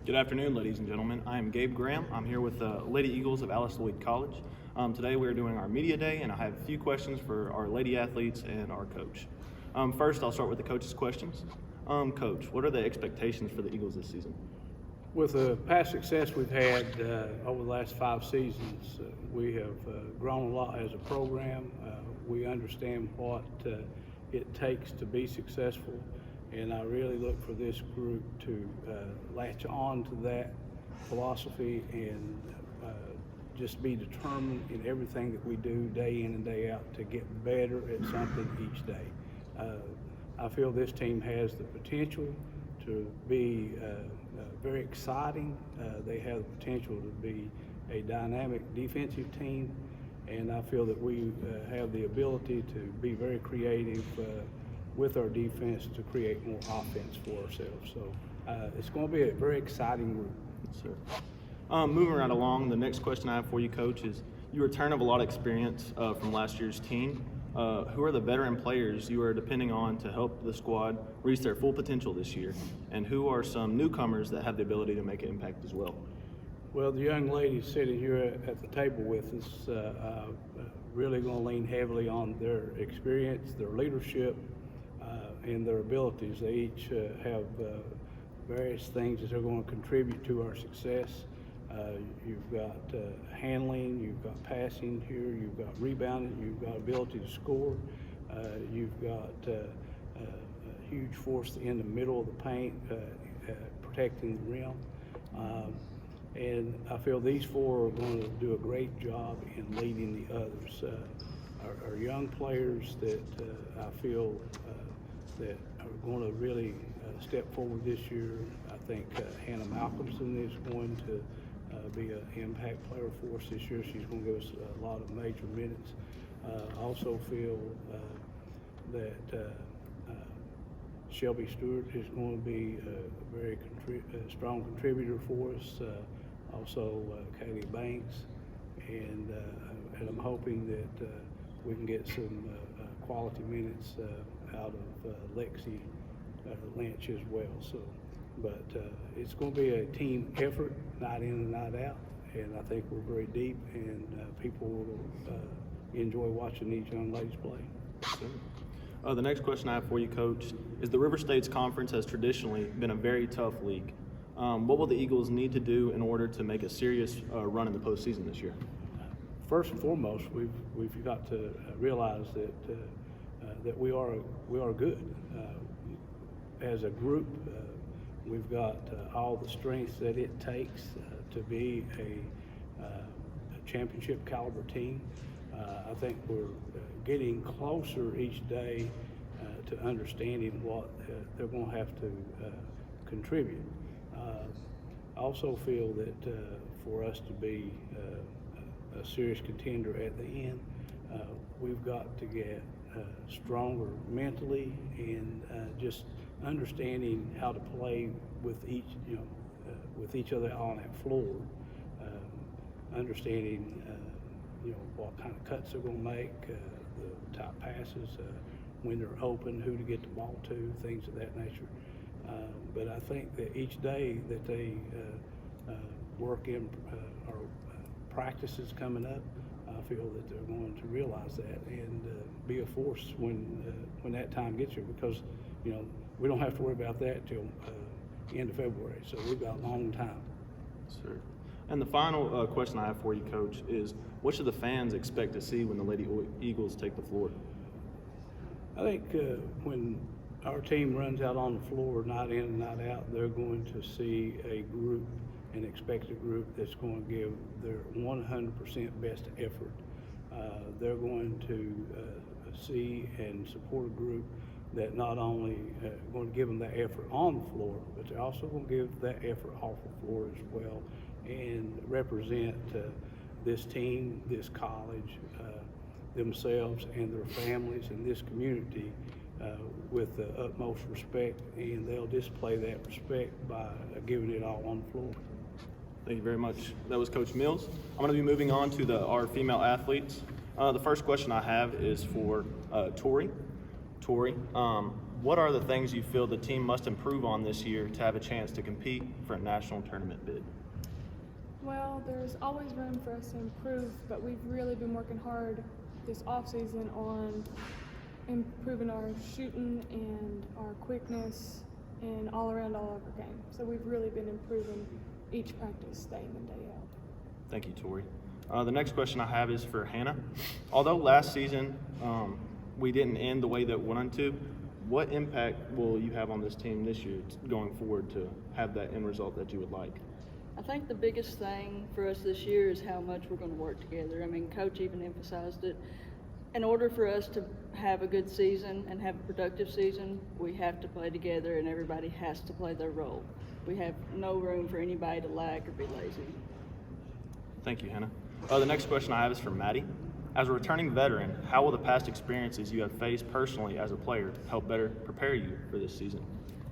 Good afternoon, ladies and gentlemen. I am Gabe Graham. I'm here with the Lady Eagles of Lloyd College. Today we are doing our media day, and I have a few questions for our lady athletes and our coach. First, I'll start with the coach's questions. Coach, what are the expectations for the Eagles this season? With the past success we've had over the last 5 seasons, we have grown a lot as a program. We understand what it takes to be successful, and I really look for this group to latch on to that philosophy and just be determined in everything that we do day in and day out to get better at something each day. I feel this team has the potential to be very exciting. They have the potential to be a dynamic defensive team, and I feel that we have the ability to be very creative with our defense to create more offense for ourselves. So it's going to be a very exciting group. Yes, sir. Moving right along, the next question I have for you, Coach, is you return of a lot of experience from last year's team. Who are the veteran players you are depending on to help the squad reach their full potential this year? And who are some newcomers that have the ability to make an impact as well? Well, the young ladies sitting here at the table with us really going to lean heavily on their experience, their leadership, and their abilities. They each have various things that they're going to contribute to our success. You've got handling, you've got passing here, you've got rebounding, you've got ability to score, you've got a huge force in the middle of the paint, protecting the rim. And I feel these 4 are going to do a great job in leading the others. Our young players that I feel that are going to really step forward this year. I think Hannah Malcolmson is going to be an impact player for us this year. She's going to give us a lot of major minutes. I also feel that Shelby Stewart is going to be a very strong contributor for us. Also Kaylee Banks, and I'm hoping that we can get some quality minutes out of Lexi Lynch as well. So, but it's going to be a team effort, night in and night out, and I think we're very deep, and people will enjoy watching these young ladies play. The next question I have for you, Coach, is the River States Conference has traditionally been a very tough league. What will the Eagles need to do in order to make a serious run in the postseason this year? First and foremost, we've got to realize that we are good. As a group, we've got all the strengths that it takes to be a championship caliber team. I think we're getting closer each day to understanding what they're going to have to contribute. I also feel that for us to be a serious contender at the end, we've got to get stronger mentally and just understanding how to play with with each other on that floor, understanding what kind of cuts they're going to make, the top passes, when they're open, who to get the ball to, things of that nature. But I think that each day that they work in our practices coming up, I feel that they're going to realize that and be a force when that time gets here, because we don't have to worry about that till end of February, so we've got a long time. Sure. And the final question I have for you, Coach, is what should the fans expect to see when the Lady Eagles take the floor? I think when our team runs out on the floor night in and night out, they're going to see a group, an expected group that's going to give their 100% best effort. They're going to see and support a group that not only going to give them that effort on the floor, but they're also going to give that effort off the floor as well, and represent this team, this college, themselves and their families and this community with the utmost respect, and they'll display that respect by giving it all on the floor. Thank you very much. That was Coach Mills. I'm going to be moving on to our female athletes. The first question I have is for Tori. Tori, what are the things you feel the team must improve on this year to have a chance to compete for a national tournament bid? Well, there's always room for us to improve, but we've really been working hard this offseason on improving our shooting and our quickness and all of our game. So we've really been improving each practice day in and day out. Thank you, Tori. The next question I have is for Hannah. Although last season we didn't end the way that we wanted to, what impact will you have on this team this year going forward to have that end result that you would like? I think the biggest thing for us this year is how much we're going to work together. I mean, Coach even emphasized it. In order for us to have a good season and have a productive season, we have to play together and everybody has to play their role. We have no room for anybody to lag or be lazy. Thank you, Hannah. The next question I have is for Maddie. As a returning veteran, how will the past experiences you have faced personally as a player help better prepare you for this season?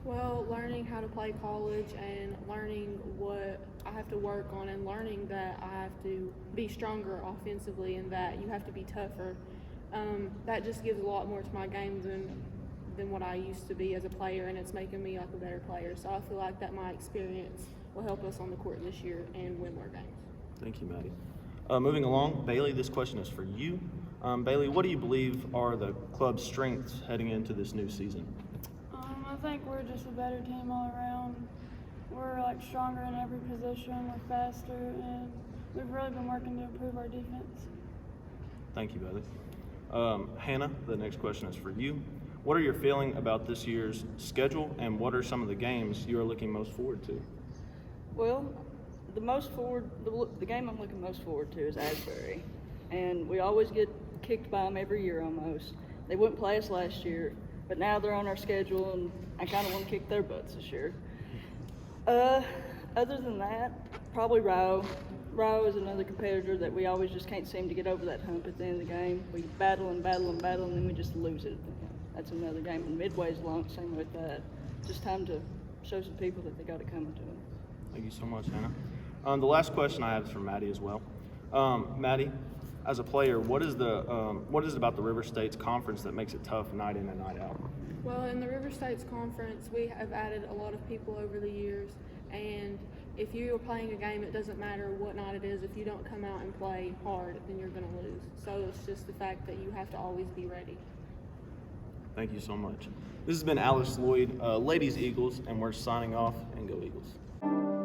Well, learning how to play college and learning what I have to work on and learning that I have to be stronger offensively and that you have to be tougher. That just gives a lot more to my game than what I used to be as a player, and it's making me like a better player. So I feel like that my experience will help us on the court this year and win more games. Thank you, Maddie. Moving along, Bailey, this question is for you. Bailey, what do you believe are the club's strengths heading into this new season? I think we're just a better team all around. We're like stronger in every position, we're faster, and we've really been working to improve our defense. Thank you, Bailey. Hannah, the next question is for you. What are your feelings about this year's schedule, and what are some of the games you are looking most forward to? Well, the game I'm looking most forward to is Asbury. And we always get kicked by them every year almost. They wouldn't play us last year, but now they're on our schedule and I kind of want to kick their butts this year. Other than that, probably Rao. Rao is another competitor that we always just can't seem to get over that hump at the end of the game. We battle and battle and battle, and then we just lose it. That's another game. And Midway's long, same with that. Just time to show some people that they got it coming to them. Thank you so much, Hannah. The last question I have is for Maddie as well. Maddie, as a player, what is it about the River States Conference that makes it tough night in and night out? Well, in the River States Conference, we have added a lot of people over the years, and if you are playing a game, it doesn't matter what night it is. If you don't come out and play hard, then you're going to lose. So it's just the fact that you have to always be ready. Thank you so much. This has been Alice Lloyd, Ladies Eagles, and we're signing off, and go Eagles.